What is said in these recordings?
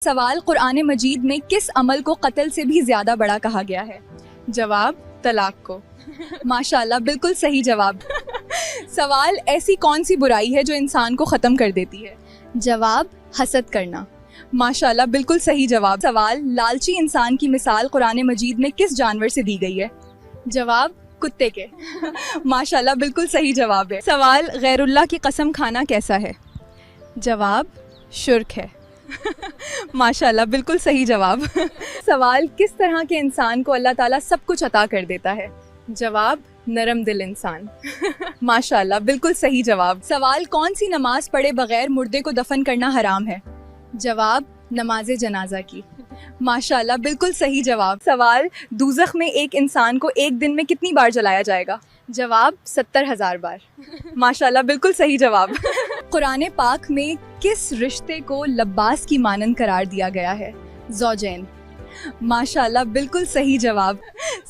सवाल, कुरान मजीद में किस अमल को कत्ल से भी ज्यादा बड़ा कहा गया है? जवाब, तलाक को। माशाल्लाह, बिल्कुल सही जवाब। सवाल, ऐसी कौन सी बुराई है जो इंसान को ख़त्म कर देती है? जवाब, हसद करना। माशाल्लाह, बिल्कुल सही जवाब। सवाल, लालची इंसान की मिसाल कुरान मजीद में किस जानवर से दी गई है? जवाब, कुत्ते के। माशाल्लाह, बिल्कुल सही जवाब है। सवाल, गैरुल्लाह की कसम खाना कैसा है? जवाब, शुर्क है। माशाल्लाह, बिल्कुल सही जवाब। सवाल, किस तरह के इंसान को अल्लाह ताला सब कुछ अता कर देता है? जवाब, नरम दिल इंसान। माशाल्लाह, बिल्कुल सही जवाब। सवाल, कौन सी नमाज पढ़े बगैर मुर्दे को दफन करना हराम है? जवाब, नमाज जनाजा की। माशाल्लाह, बिल्कुल सही जवाब। सवाल, दूज़ख में एक इंसान को एक दिन में कितनी बार जलाया जाएगा? जवाब, 70,000 बार। माशाल्लाह, बिल्कुल सही जवाब। कुरान पाक में किस रिश्ते को लब्बास की मानंद करार दिया गया है? ज़ौजैन। माशाल्लाह, बिल्कुल सही जवाब।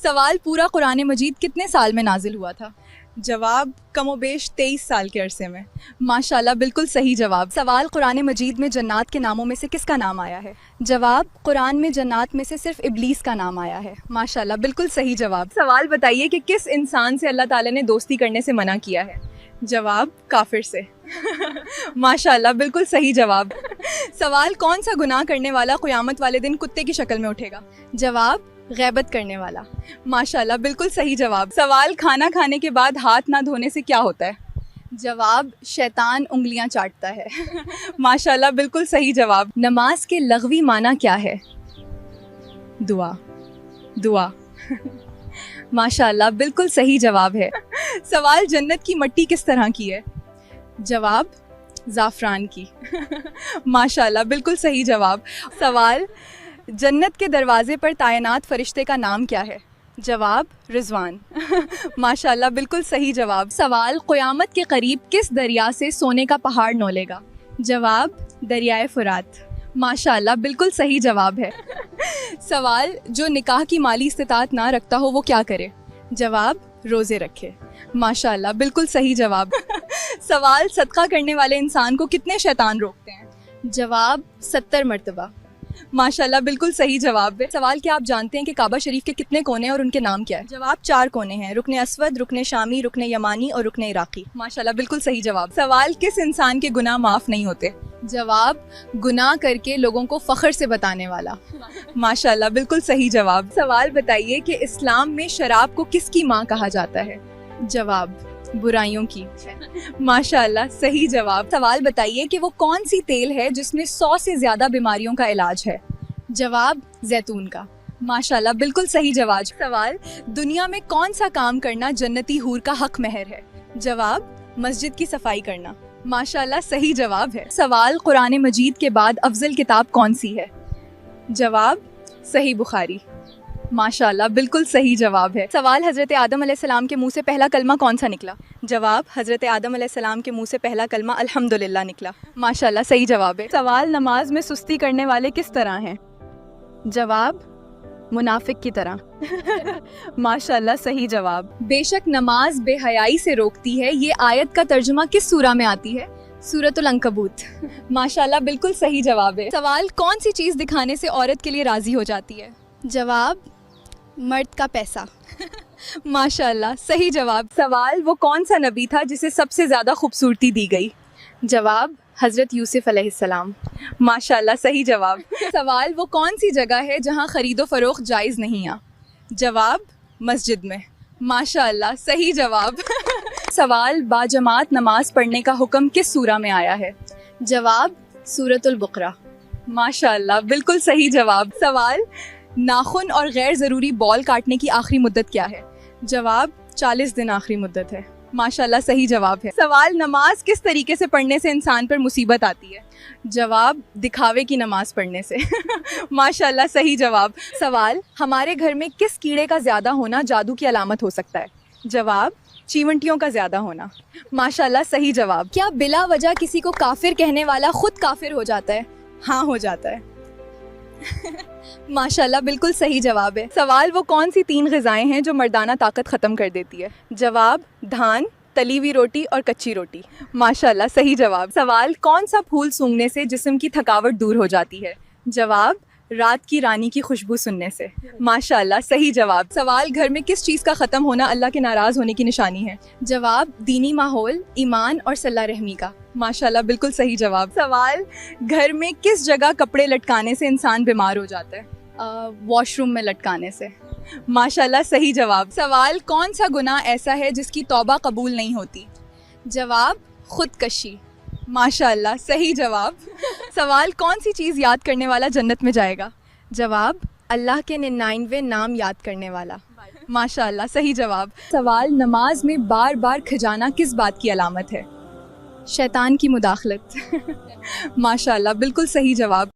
सवाल, पूरा कुरान मजीद कितने साल में नाजिल हुआ था? जवाब, कमोबेश 23 साल के अरसे में। माशाल्लाह, बिल्कुल सही जवाब। सवाल, कुरान मजीद में जन्नात के नामों में से किसका नाम आया है? जवाब, कुरान में जन्नात में से सिर्फ इब्लीस का नाम आया है। माशाल्लाह, बिल्कुल सही जवाब। सवाल, बताइए कि किस इंसान से अल्लाह ताला ने दोस्ती करने से मना किया है? जवाब, काफिर से। माशाल्लाह, बिल्कुल सही जवाब। सवाल, कौन सा गुनाह करने वाला क़यामत वाले दिन कुत्ते की शक्ल में उठेगा? जवाब, गैबत करने वाला। माशाल्लाह, बिल्कुल सही जवाब। सवाल, खाना खाने के बाद हाथ ना धोने से क्या होता है? जवाब, शैतान उंगलियां चाटता है। माशाल्लाह, बिल्कुल सही जवाब। नमाज के लग़वी माना क्या है? दुआ। दुआ। माशाल्लाह, बिल्कुल सही जवाब है। सवाल, जन्नत की मिट्टी किस तरह की है? जवाब, ज़ाफ़रान की। माशाल्लाह, बिल्कुल सही जवाब। सवाल, जन्नत के दरवाजे पर तैनात फरिश्ते का नाम क्या है? जवाब, रिजवान। माशाल्लाह, बिल्कुल सही जवाब। सवाल, क़यामत के करीब किस दरिया से सोने का पहाड़ नौलेगा? जवाब, दरियाए फुरात। माशाल्लाह, बिल्कुल सही जवाब है। सवाल, जो निकाह की माली इस्तिताअत ना रखता हो वो क्या करे? जवाब, रोज़े रखे। माशाल्लाह, बिल्कुल सही जवाब। सवाल, सदका करने वाले इंसान को कितने शैतान रोकते हैं? जवाब, 70 मरतबा। माशाल्लाह, बिल्कुल सही जवाब है। सवाल, क्या आप जानते हैं कि काबा शरीफ के कितने कोने हैं और उनके नाम क्या है? जवाब, 4 कोने हैं, रुकने अस्वद, रुकने शामी, रुकने यमानी और रुकने इराकी। माशाल्लाह, बिल्कुल सही जवाब। सवाल, किस इंसान के गुनाह माफ़ नहीं होते? जवाब, गुनाह करके लोगों को फ़ख्र से बताने वाला। माशाल्लाह, बिल्कुल सही जवाब। सवाल, बताइए कि इस्लाम में शराब को किसकी माँ कहा जाता है? जवाब, बुराइयों की। माशाल्लाह, सही जवाब। सवाल, बताइए कि वो कौन सी तेल है जिसमें 100 से ज़्यादा बीमारियों का इलाज है? जवाब, जैतून का। माशाल्लाह, बिल्कुल सही जवाब। सवाल, दुनिया में कौन सा काम करना जन्नती हूर का हक महर है? जवाब, मस्जिद की सफाई करना। माशाल्लाह, सही जवाब है। सवाल, कुरान मजीद के बाद अफजल किताब कौन सी है? जवाब, सही बुखारी। माशाल्लाह, बिल्कुल सही जवाब है। सवाल, हज़रत आदम अलैहिस्सलाम के मुंह से पहला कलमा कौन सा निकला? जवाब, हज़रत आदम अलैहिस्सलाम के मुंह से पहला कलमा अल्हम्दुलिल्लाह निकला। माशाल्लाह, सही जवाब है। सवाल, नमाज में सुस्ती करने वाले किस तरह हैं? जवाब, मुनाफिक की तरह। माशाल्लाह, सही जवाब। बेशक नमाज बेहयाई से रोकती है, ये आयत का तर्जुमा किस सूरा में आती है? सूरतुल अंकबूत। माशाल्लाह, बिल्कुल सही जवाब है। सवाल, कौन सी चीज़ दिखाने से औरत के लिए राज़ी हो जाती है? जवाब, मर्द का पैसा। माशाल्लाह, सही जवाब। सवाल, वो कौन सा नबी था जिसे सबसे ज़्यादा खूबसूरती दी गई? जवाब, हज़रत यूसुफ अलैहिस्सलाम। माशाल्लाह, सही जवाब। सवाल, वो कौन सी जगह है जहाँ ख़रीदो फ़रोख्त जायज़ नहीं है? जवाब, मस्जिद में। माशाल्लाह, सही जवाब। सवाल, बाजमात नमाज पढ़ने का हुक्म किस सूरा में आया है? जवाब, सूरतुल बकरा। माशाल्लाह, बिल्कुल सही जवाब। सवाल, नाखून और गैर ज़रूरी बॉल काटने की आखिरी मुद्दत क्या है? जवाब, 40 दिन आखिरी मुद्दत है। माशाल्लाह, सही जवाब है। सवाल, नमाज किस तरीके से पढ़ने से इंसान पर मुसीबत आती है? जवाब, दिखावे की नमाज पढ़ने से। माशाल्लाह, सही जवाब। सवाल, हमारे घर में किस कीड़े का ज़्यादा होना जादू की अलामत हो सकता है? जवाब, चीवंटियों का ज़्यादा होना। माशाल्लाह, सही जवाब। क्या बिला वजह किसी को काफिर कहने वाला खुद काफिर हो जाता है? हाँ, हो जाता है। माशाल्लाह, बिल्कुल सही जवाब है। सवाल, वो कौन सी 3 ग़िज़ाएं हैं जो मर्दाना ताकत ख़त्म कर देती है? जवाब, धान, तली हुई रोटी और कच्ची रोटी। माशाल्लाह, सही जवाब। सवाल, कौन सा फूल सूंघने से जिस्म की थकावट दूर हो जाती है? जवाब रात की रानी की खुशबू सुनने से। माशाल्लाह सही जवाब। सवाल घर में किस चीज़ का ख़त्म होना अल्लाह के नाराज़ होने की निशानी है? जवाब दीनी माहौल, ईमान और सल्ला रहमी का। माशाल्लाह बिल्कुल सही जवाब। सवाल घर में किस जगह कपड़े लटकाने से इंसान बीमार हो जाता है? वॉशरूम में लटकाने से। माशाल्लाह सही जवाब। सवाल कौन सा गुनाह ऐसा है जिसकी तौबा कबूल नहीं होती? जवाब खुदकशी। माशाल्लाह सही जवाब। सवाल कौन सी चीज़ याद करने वाला जन्नत में जाएगा? जवाब अल्लाह के 99वें नाम याद करने वाला। माशाल्लाह सही जवाब। सवाल नमाज में बार बार खिजाना किस बात की अलामत है? शैतान की मुदाखलत। माशाल्लाह बिल्कुल सही जवाब।